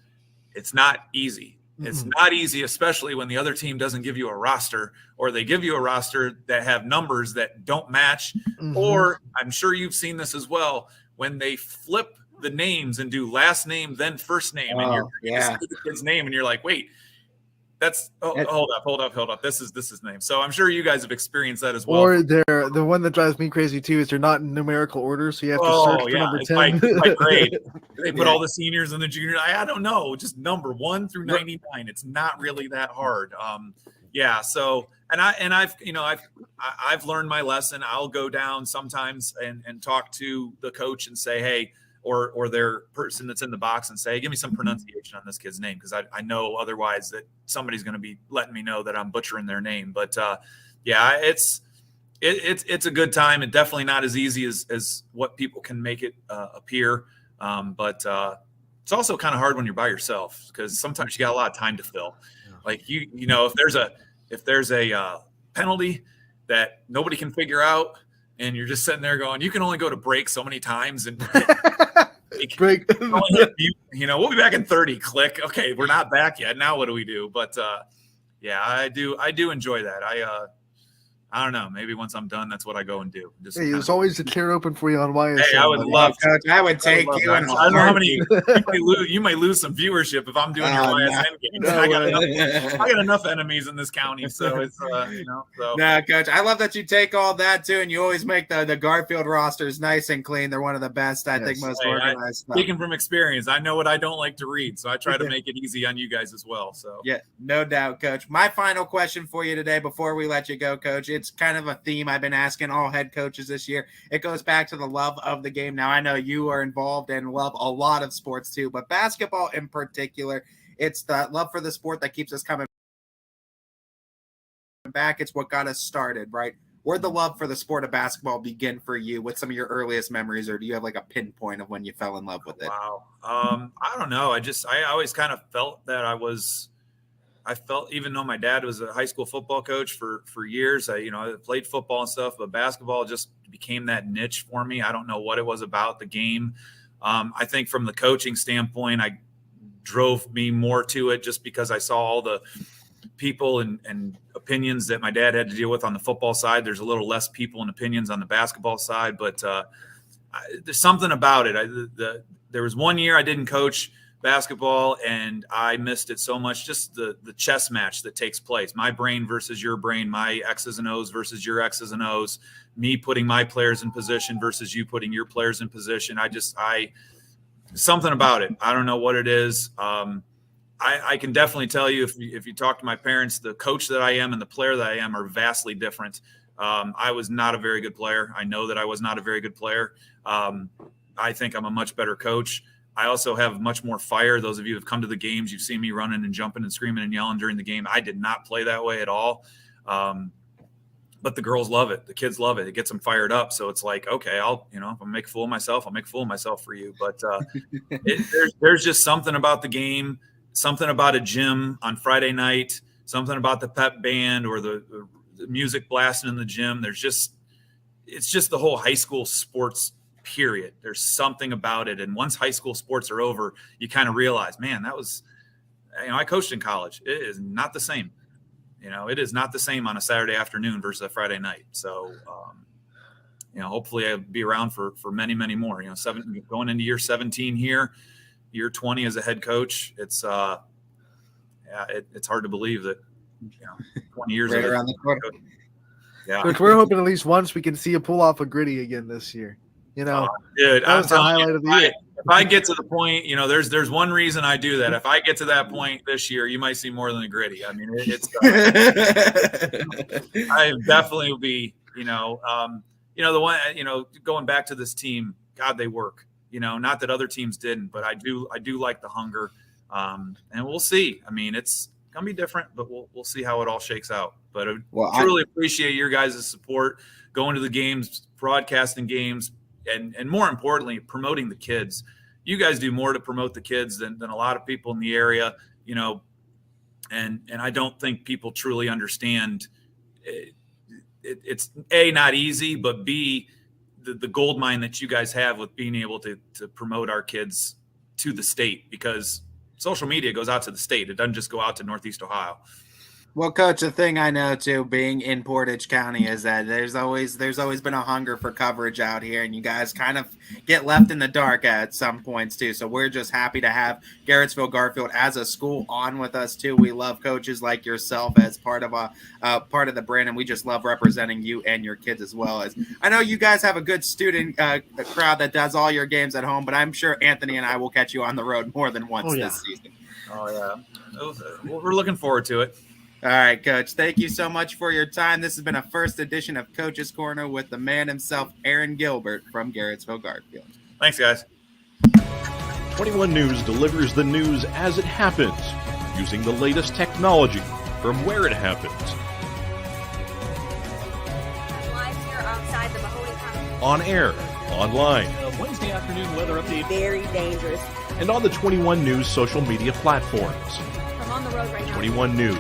It's not easy. It's not easy, especially when the other team doesn't give you a roster, or they give you a roster that have numbers that don't match. Or I'm sure you've seen this as well, when they flip the names and do last name then first name, and you're the kid's name, and you're like, wait, that's hold up, this is name. So I'm sure you guys have experienced that as well. Or the one that drives me crazy too is they're not in numerical order, so you have to search for number 10. By grade. They put all the seniors and the juniors. I don't know, just number 1 through 99. It's not really that hard. So I've learned my lesson. I'll go down sometimes and talk to the coach and say, hey, or their person that's in the box and say, give me some pronunciation on this kid's name, because I know otherwise that somebody's going to be letting me know that I'm butchering their name. But it's a good time, and definitely not as easy as what people can make it appear. But it's also kind of hard when you're by yourself, because sometimes you got a lot of time to fill. Like if there's a penalty that nobody can figure out, and you're just sitting there going, you can only go to break so many times, and break. We'll be back in 30. Click. Okay, we're not back yet. Now what do we do? But I do enjoy that. I don't know. Maybe once I'm done, that's what I go and do. There's always a chair open for you on YSN. Hey, I would love to. I would take you. I don't know how many. You might lose some viewership if I'm doing your YSN games. I got enough enemies in this county, so it's So. No, Coach, I love that you take all that too, and you always make the Garfield rosters nice and clean. They're one of the best, I think, most organized. Speaking from experience, I know what I don't like to read, so I try to make it easy on you guys as well. So yeah, no doubt, Coach. My final question for you today, before we let you go, Coach. It's kind of a theme I've been asking all head coaches this year. It goes back to the love of the game. Now, I know you are involved and love a lot of sports too, but basketball in particular, it's the love for the sport that keeps us coming back. It's what got us started, right? Where'd the love for the sport of basketball begin for you? What's some of your earliest memories, or do you have like a pinpoint of when you fell in love with it? Wow. I don't know. I always kind of felt that I felt, even though my dad was a high school football coach for years, I played football and stuff, but basketball just became that niche for me. I don't know what it was about the game. I think from the coaching standpoint, I drove me more to it just because I saw all the people and opinions that my dad had to deal with on the football side. There's a little less people and opinions on the basketball side, but there's something about it. There was one year I didn't coach basketball and I missed it so much. Just the chess match that takes place, my brain versus your brain, my X's and O's versus your X's and O's, me putting my players in position versus you putting your players in position. Something about it. I don't know what it is. I can definitely tell you, if you talk to my parents, the coach that I am and the player that I am are vastly different. I was not a very good player. I know that I was not a very good player. I think I'm a much better coach. I also have much more fire. Those of you who have come to the games, you've seen me running and jumping and screaming and yelling during the game. I did not play that way at all. but the girls love it. The kids love it. It gets them fired up. So it's like, okay, if I make a fool of myself, I'll make a fool of myself for you. But there's just something about the game, something about a gym on Friday night, something about the pep band or the music blasting in the gym. It's just the whole high school sports period. There's something about it. And once high school sports are over, you kind of realize, man, I coached in college. It is not the same. It is not the same on a Saturday afternoon versus a Friday night. So, hopefully I'll be around for many, many more. Going into year 17 here, year 20 as a head coach. It's it's hard to believe that 20 years right around the corner. Yeah, Which we're hoping at least once we can see you pull off a gritty again this year. Dude, that was the highlight of the year. If I get to the point, there's one reason I do that. If I get to that point this year, you might see more than a gritty. I mean, it's I definitely will be, the one, going back to this team, God, they work, not that other teams didn't, but I do like the hunger. And we'll see. I mean, it's going to be different, but we'll see how it all shakes out. But I truly appreciate your guys' support, going to the games, broadcasting games, and more importantly, promoting the kids. You guys do more to promote the kids than a lot of people in the area, and I don't think people truly understand it's A, not easy, but B, the gold mine that you guys have with being able to promote our kids to the state, because social media goes out to the state. It doesn't just go out to Northeast Ohio. Well, Coach, the thing I know too, being in Portage County, is that there's always been a hunger for coverage out here, and you guys kind of get left in the dark at some points too. So we're just happy to have Garrettsville Garfield as a school on with us too. We love coaches like yourself as part of the brand, and we just love representing you and your kids as well. As I know you guys have a good student crowd that does all your games at home, but I'm sure Anthony and I will catch you on the road more than once this season. Oh yeah, we're looking forward to it. All right, Coach. Thank you so much for your time. This has been a first edition of Coach's Corner with the man himself, Aaron Gilbert from Garrettsville Garfield. Thanks, guys. 21 News delivers the news as it happens, using the latest technology from where it happens. Live here outside the Mahoney County. On air, online, Wednesday afternoon weather update. Very dangerous. and on the 21 News social media platforms. On the road right now. 21 News,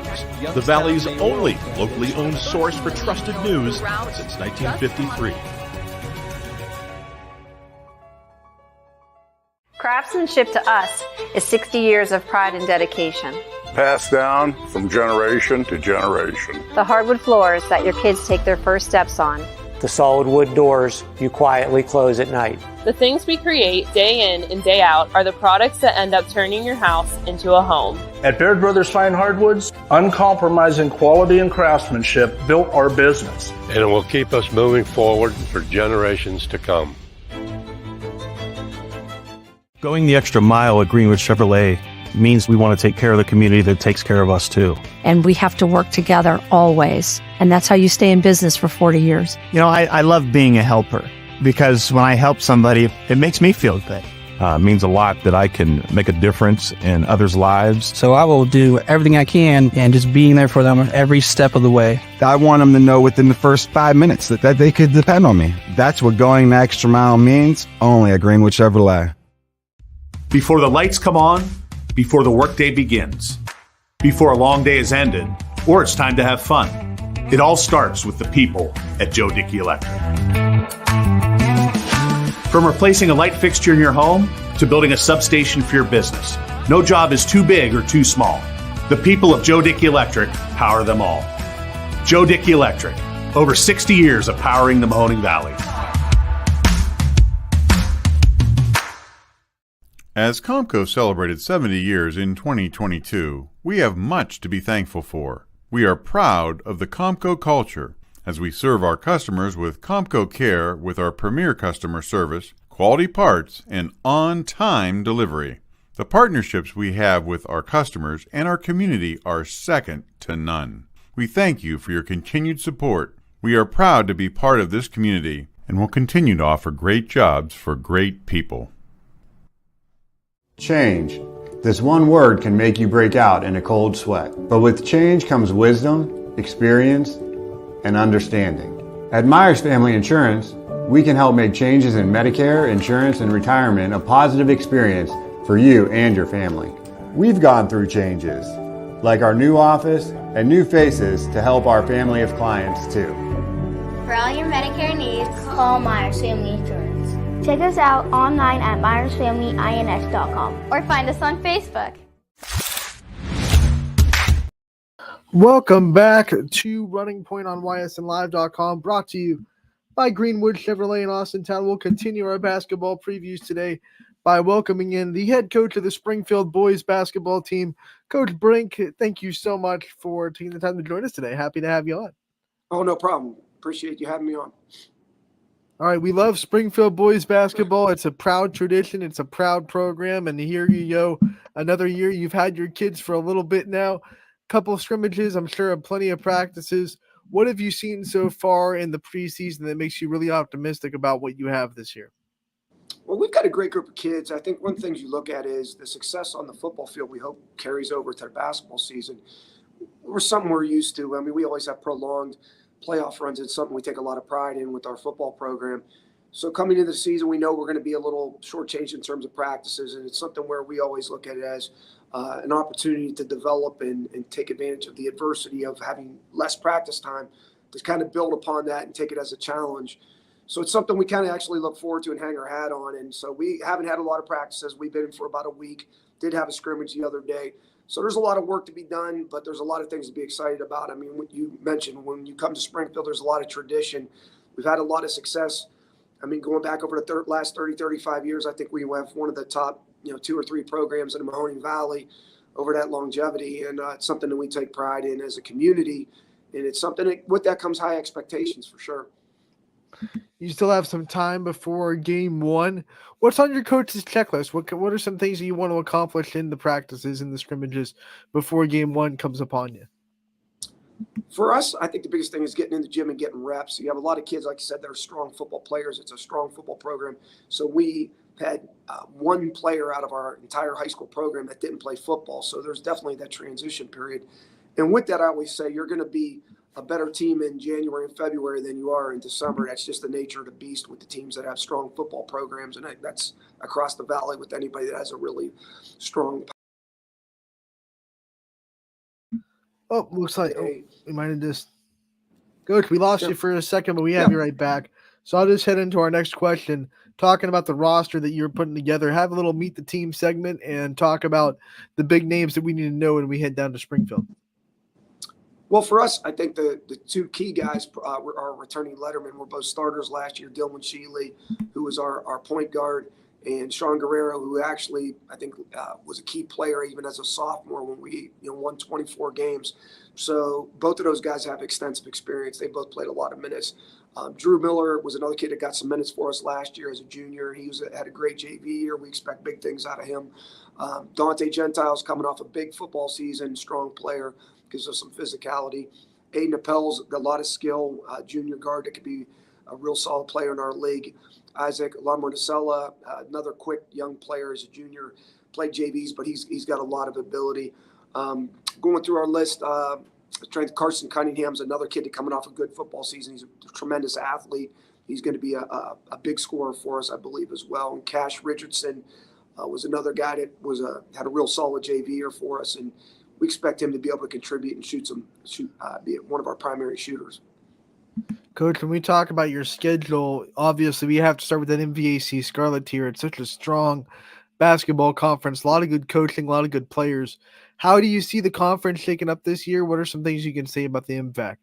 the Valley's only locally owned source for trusted news since 1953. Craftsmanship to us is 60 years of pride and dedication. Passed down from generation to generation. The hardwood floors that your kids take their first steps on. The solid wood doors you quietly close at night. The things we create day in and day out are the products that end up turning your house into a home. At Baird Brothers Fine Hardwoods, uncompromising quality and craftsmanship built our business. And it will keep us moving forward for generations to come. Going the extra mile at Greenwood Chevrolet means we want to take care of the community that takes care of us too. And we have to work together always. And that's how you stay in business for 40 years. I love being a helper because when I help somebody, it makes me feel good. It means a lot that I can make a difference in others' lives. So I will do everything I can and just being there for them every step of the way. I want them to know within the first 5 minutes that they could depend on me. That's what going the extra mile means, only at Greenwood Chevrolet. Before the lights come on, before the workday begins, before a long day is ended, or it's time to have fun. It all starts with the people at Joe Dickey Electric. From replacing a light fixture in your home to building a substation for your business, no job is too big or too small. The people of Joe Dickey Electric power them all. Joe Dickey Electric, over 60 years of powering the Mahoning Valley. As Comco celebrated 70 years in 2022, we have much to be thankful for. We are proud of the Comco culture as we serve our customers with Comco Care with our premier customer service, quality parts, and on-time delivery. The partnerships we have with our customers and our community are second to none. We thank you for your continued support. We are proud to be part of this community and will continue to offer great jobs for great people. Change. This one word can make you break out in a cold sweat. But with change comes wisdom, experience, and understanding. At Myers Family Insurance, we can help make changes in Medicare, insurance, and retirement a positive experience for you and your family. We've gone through changes, like our new office and new faces to help our family of clients too. For all your Medicare needs, call Myers Family Insurance. Check us out online at myersfamilyins.com or find us on Facebook. Welcome back to Running Point on ysnlive.com, brought to you by Greenwood Chevrolet in Austintown. We'll continue our basketball previews today by welcoming in the head coach of the Springfield boys basketball team, Coach Brink. Thank you so much for taking the time to join us today. Happy to have you on. Oh, no problem. Appreciate you having me on. All right, we love Springfield boys basketball. It's a proud tradition. It's a proud program, and here you go, another year. You've had your kids for a little bit now. Couple of scrimmages, I'm sure, plenty of practices. What have you seen so far in the preseason that makes you really optimistic about what you have this year? Well, we've got a great group of kids. I think one of the things you look at is the success on the football field we hope carries over to the basketball season. We're something we're used to. I mean, we always have prolonged playoff runs. It's something we take a lot of pride in with our football program. So coming into the season, we know we're going to be a little shortchanged in terms of practices, and it's something where we always look at it as an opportunity to develop and take advantage of the adversity of having less practice time to kind of build upon that and take it as a challenge. So it's something we kind of actually look forward to and hang our hat on. And so we haven't had a lot of practices. We've been in for about a week, did have a scrimmage the other day. So there's a lot of work to be done, but there's a lot of things to be excited about. I mean, what you mentioned, when you come to Springfield, there's a lot of tradition. We've had a lot of success. I mean, going back over the last 30, 35 years, I think we have one of the top 2 or 3 programs in the Mahoning Valley over that longevity. And it's something that we take pride in as a community. And it's something that, with that comes high expectations for sure. You still have some time before game one. What's on your coach's checklist? What are some things that you want to accomplish in the practices and the scrimmages before game one comes upon you? For us, I think the biggest thing is getting in the gym and getting reps. You have a lot of kids, like you said, that are strong football players. It's a strong football program. So we had one player out of our entire high school program that didn't play football. So there's definitely that transition period. And with that, I always say you're going to be a better team in January and February than you are in December. That's just the nature of the beast with the teams that have strong football programs. And that's across the valley with anybody that has a really strong. Oh, looks like we might have just. Coach, we lost you for a second, but we have you right back. So I'll just head into our next question, talking about the roster that you're putting together. Have a little meet the team segment and talk about the big names that we need to know when we head down to Springfield. Well, for us, I think the 2 key guys were our returning lettermen. Were both starters last year. Dylan Sheely, who was our point guard, and Sean Guerrero, who actually I think was a key player even as a sophomore when we won 24 games. So both of those guys have extensive experience. They both played a lot of minutes. Drew Miller was another kid that got some minutes for us last year as a junior. He had a great JV year. We expect big things out of him. Dante Gentile's coming off a big football season, strong player, gives us some physicality. Aiden Appel's got a lot of skill, junior guard that could be a real solid player in our league. Isaac Lamorticella, another quick young player as a junior, played JVs, but he's got a lot of ability. Going through our list, Carson Cunningham's another kid that coming off a good football season. He's a tremendous athlete. He's going to be a big scorer for us, I believe, as well. And Cash Richardson was another guy that had a real solid JV year for us, and we expect him to be able to contribute and be one of our primary shooters. Coach, when we talk about your schedule, obviously we have to start with that MVAC Scarlet tier. It's such a strong basketball conference, a lot of good coaching, a lot of good players. How do you see the conference shaking up this year? What are some things you can say about the MVAC?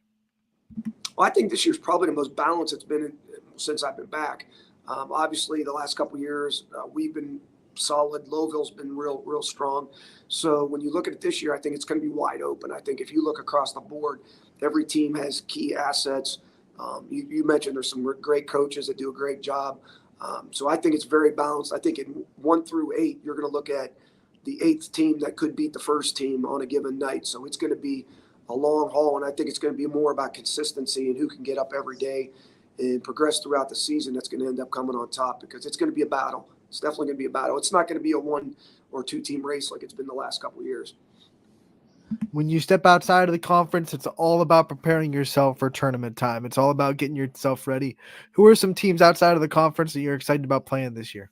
Well, I think this year's probably the most balanced it's been since I've been back. Obviously, the last couple of years, we've been solid. Lowville's been real strong. So when you look at it this year, I think it's going to be wide open. I think if you look across the board, every team has key assets. You mentioned there's some great coaches that do a great job. So I think it's very balanced. I think in 1 through 8, you're going to look at the 8th team that could beat the first team on a given night. So it's going to be a long haul, and I think it's going to be more about consistency and who can get up every day and progress throughout the season. That's going to end up coming on top because it's going to be a battle. It's definitely going to be a battle. It's not going to be a 1 or 2 team race like it's been the last couple of years. when you step outside of the conference, it's all about preparing yourself for tournament time. It's all about getting yourself ready. Who are some teams outside of the conference that you're excited about playing this year?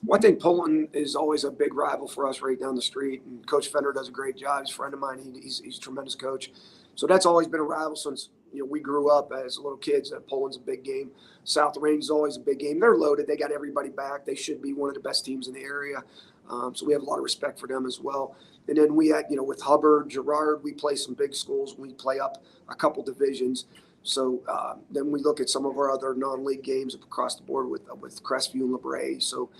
Well, I think Poland is always a big rival for us right down the street, and Coach Fender does a great job. He's a friend of mine. He's a tremendous coach. So that's always been a rival since we grew up as little kids. Poland's a big game. South Range is always a big game. They're loaded. They got everybody back. They should be one of the best teams in the area. So we have a lot of respect for them as well. And then we had, with Hubbard, Girard, we play some big schools. We play up a couple divisions. So then we look at some of our other non-league games across the board with Crestview and LeBray. So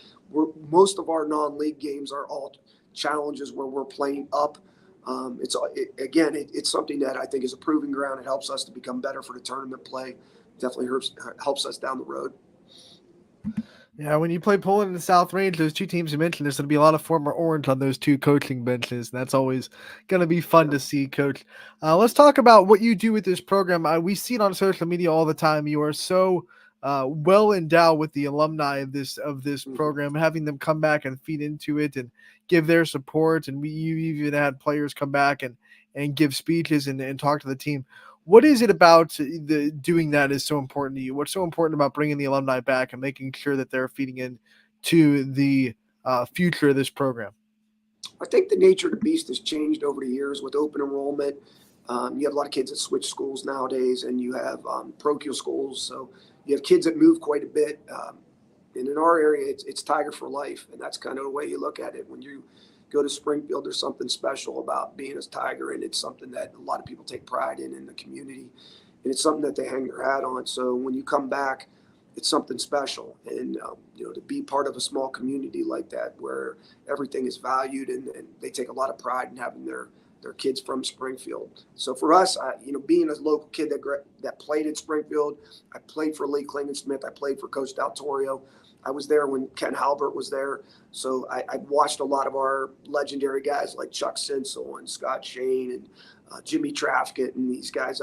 most of our non-league games are all challenges where we're playing up. It's something that I think is a proving ground. It helps us to become better for the tournament play. Definitely helps us down the road. Yeah, when you play Poland and the South Range, those two teams you mentioned, there's going to be a lot of former Orange on those two coaching benches. And that's always going to be fun to see, Coach. Let's talk about what you do with this program. We see it on social media all the time. You are so well endowed with the alumni of this program, having them come back and feed into it and give their support. And you even had players come back and give speeches and talk to the team. What is it about doing that is so important to you? What's so important about bringing the alumni back and making sure that they're feeding in to the future of this program? I think the nature of the beast has changed over the years with open enrollment. You have a lot of kids that switch schools nowadays, and you have parochial schools. So you have kids that move quite a bit. And in our area, it's Tiger for life, and that's kind of the way you look at it. When you go to Springfield, there's something special about being a Tiger, and it's something that a lot of people take pride in the community, and it's something that they hang their hat on. So when you come back, it's something special, and to be part of a small community like that where everything is valued and they take a lot of pride in having their kids from Springfield. So for us, being a local kid that played in Springfield, I played for Lee Klingensmith, I played for Coach Del Torrio. I was there when Ken Halbert was there. So I watched a lot of our legendary guys like Chuck Sinsel and Scott Shane and Jimmy Traffitt and these guys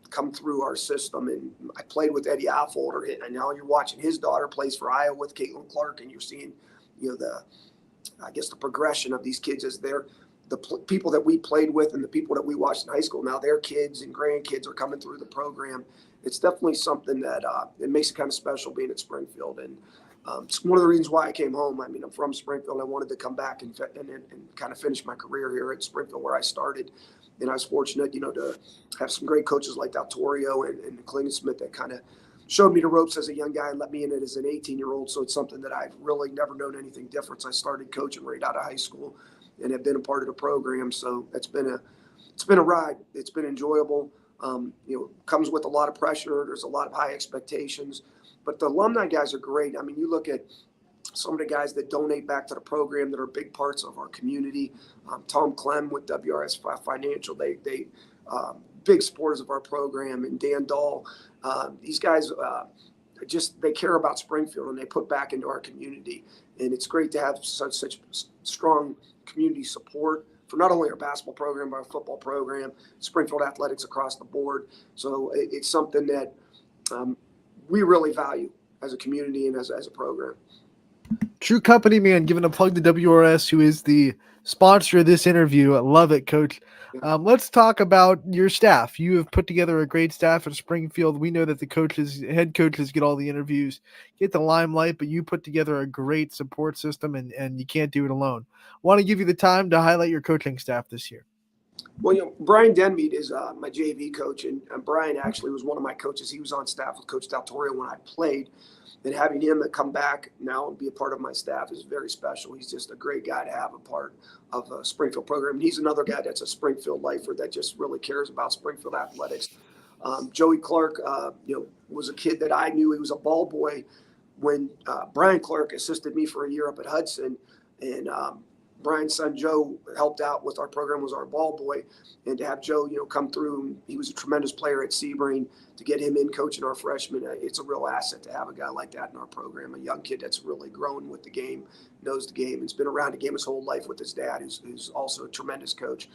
come through our system. And I played with Eddie Affolter, and now you're watching his daughter plays for Iowa with Caitlin Clark, and you're seeing, the progression of these kids as they're the people that we played with and the people that we watched in high school. Now their kids and grandkids are coming through the program. It's definitely something that it makes it kind of special being at Springfield. And it's one of the reasons why I came home. I mean, I'm from Springfield. I wanted to come back and kind of finish my career here at Springfield where I started. And I was fortunate, to have some great coaches like Del Torrio and Klingensmith that kind of showed me the ropes as a young guy and let me in it as an 18-year-old. So it's something that I've really never known anything different. So I started coaching right out of high school and have been a part of the program. So it's been a ride. It's been enjoyable. Comes with a lot of pressure. There's a lot of high expectations, but the alumni guys are great. I mean, you look at some of the guys that donate back to the program that are big parts of our community. Tom Clem with WRS Financial, they big supporters of our program, and Dan Dahl. These guys they care about Springfield and they put back into our community. And it's great to have such strong community support for not only our basketball program, but our football program, Springfield athletics across the board. So it's something that we really value as a community and as a program. True company man, giving a plug to WRS, who is the sponsor of this interview. I love it, Coach. Let's talk about your staff. You have put together a great staff at Springfield. We know that the head coaches get all the interviews, get the limelight, but you put together a great support system, and you can't do it alone. I want to give you the time to highlight your coaching staff this year. Well, Brian Denmead is my JV coach, and Brian actually was one of my coaches. He was on staff with Coach Del Torrio when I played. And having him come back now and be a part of my staff is very special. He's just a great guy to have a part of a Springfield program. And he's another guy that's a Springfield lifer that just really cares about Springfield athletics. Joey Clark, was a kid that I knew. He was a ball boy when Brian Clark assisted me for a year up at Hudson. And Brian's son Joe helped out with our program, was our ball boy. And to have Joe, come through, he was a tremendous player at Sebring. To get him in coaching our freshmen, it's a real asset to have a guy like that in our program, a young kid that's really grown with the game, knows the game, and's been around the game his whole life with his dad, who's also a tremendous coach.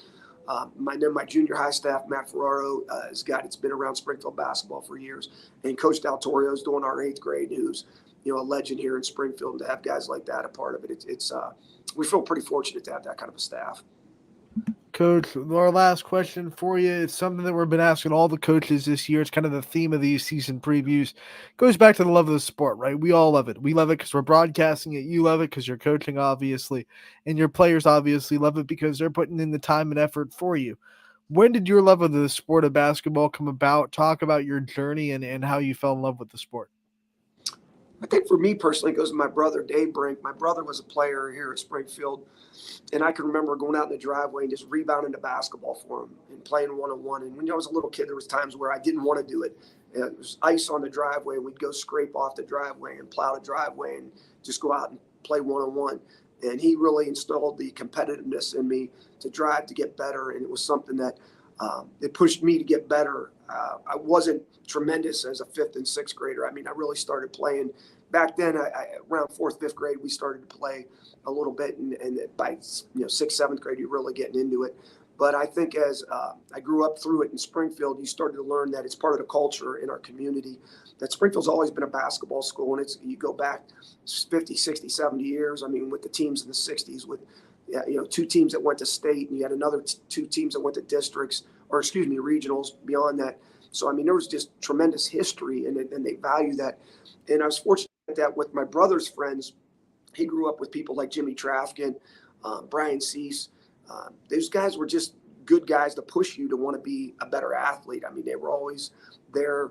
My junior high staff, Matt Ferraro, is a guy that's been around Springfield basketball for years. And Coach Del Torrio is doing our 8th grade, who's a legend here in Springfield. And to have guys like that a part of it, we feel pretty fortunate to have that kind of a staff. Coach, our last question for you. It's something that we've been asking all the coaches this year. It's kind of the theme of these season previews. Goes back to the love of the sport, right? We all love it. We love it because we're broadcasting it. You love it because you're coaching, obviously. And your players obviously love it because they're putting in the time and effort for you. When did your love of the sport of basketball come about? Talk about your journey and how you fell in love with the sport. I think for me personally, it goes to my brother, Dave Brink. My brother was a player here at Springfield, and I can remember going out in the driveway and just rebounding the basketball for him and playing one-on-one. And when I was a little kid, there was times where I didn't want to do it. It was ice on the driveway. We'd go scrape off the driveway and plow the driveway and just go out and play one-on-one. And he really instilled the competitiveness in me to drive to get better. And it was something that it pushed me to get better. I wasn't tremendous as a fifth and sixth grader. I mean, I really started playing back then. Around fourth, fifth grade, we started to play a little bit, and by sixth, seventh grade, you're really getting into it. But I think as I grew up through it in Springfield, you started to learn that it's part of the culture in our community. That Springfield's always been a basketball school, and you go back 50, 60, 70 years. I mean, with the teams in the 60s, with two teams that went to state, and you had another two teams that went to districts, or excuse me, regionals beyond that. So, I mean, there was just tremendous history, and they value that. And I was fortunate that with my brother's friends, he grew up with people like Jimmy Trafkin, Brian Cease. Those guys were just good guys to push you to want to be a better athlete. I mean, they were always there,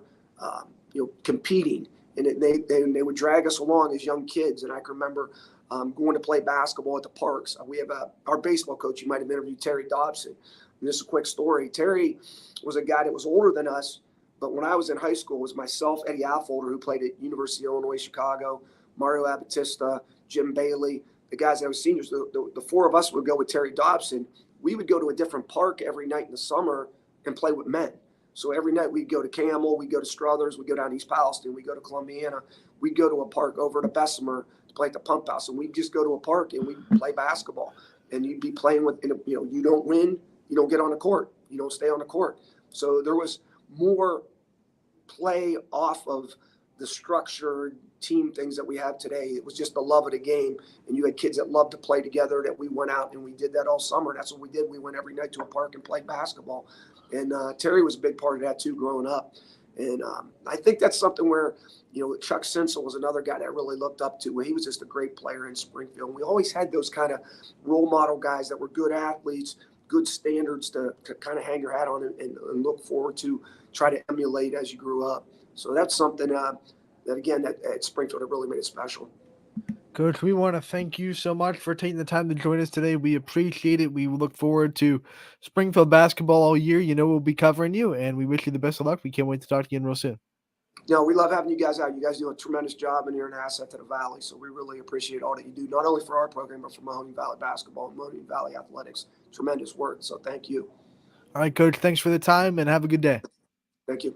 competing, and they would drag us along as young kids. And I can remember going to play basketball at the parks. We have our baseball coach. You might have interviewed Terry Dobson. And this is a quick story. Terry was a guy that was older than us, but when I was in high school, it was myself, Eddie Affolter, who played at University of Illinois, Chicago, Mario Abatista, Jim Bailey, the guys that were seniors. The four of us would go with Terry Dobson. We would go to a different park every night in the summer and play with men. So every night we'd go to Camel, we'd go to Struthers, we'd go down East Palestine, we'd go to Columbiana, we'd go to a park over to Bessemer to play at the Pump House, and we'd just go to a park and we'd play basketball. And you'd be playing with, you don't win, you don't get on the court, you don't stay on the court. So there was more play off of the structured team things that we have today. It was just the love of the game, and you had kids that loved to play together, that we went out and we did that all summer. That's what we did. We went every night to a park and played basketball. And Terry was a big part of that too, growing up. And I think that's something where, Chuck Sinsel was another guy that I really looked up to. He was just a great player in Springfield. And we always had those kind of role model guys that were good athletes, good standards to kind of hang your hat on and look forward to, try to emulate as you grew up. So that's something that at Springfield, it really made it special. Coach, we want to thank you so much for taking the time to join us today. We appreciate it. We look forward to Springfield basketball all year. We'll be covering you, and we wish you the best of luck. We can't wait to talk to you again real soon. No, we love having you guys out. You guys do a tremendous job, and you're an asset to the Valley. So we really appreciate all that you do, not only for our program, but for Mahoning Valley basketball and Mahoning Valley athletics. Tremendous work. So thank you. All right, Coach, thanks for the time, and have a good day. Thank you.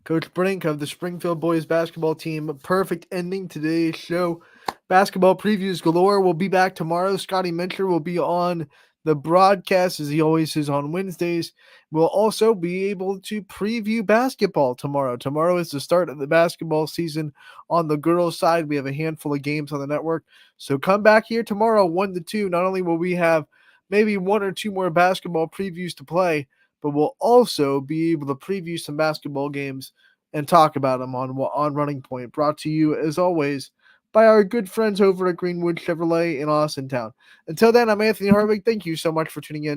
Coach Brink of the Springfield boys basketball team. A perfect ending to today's show. Basketball previews galore. We'll be back tomorrow. Scotty Mincher will be on the broadcast, as he always is on Wednesdays. We'll also be able to preview basketball tomorrow. Tomorrow is the start of the basketball season on the girls' side. We have a handful of games on the network. So come back here tomorrow, 1 to 2. Not only will we have maybe one or two more basketball previews to play, but we'll also be able to preview some basketball games and talk about them on Running Point. Brought to you, as always, by our good friends over at Greenwood Chevrolet in Austin Town. Until then, I'm Anthony Harvick. Thank you so much for tuning in.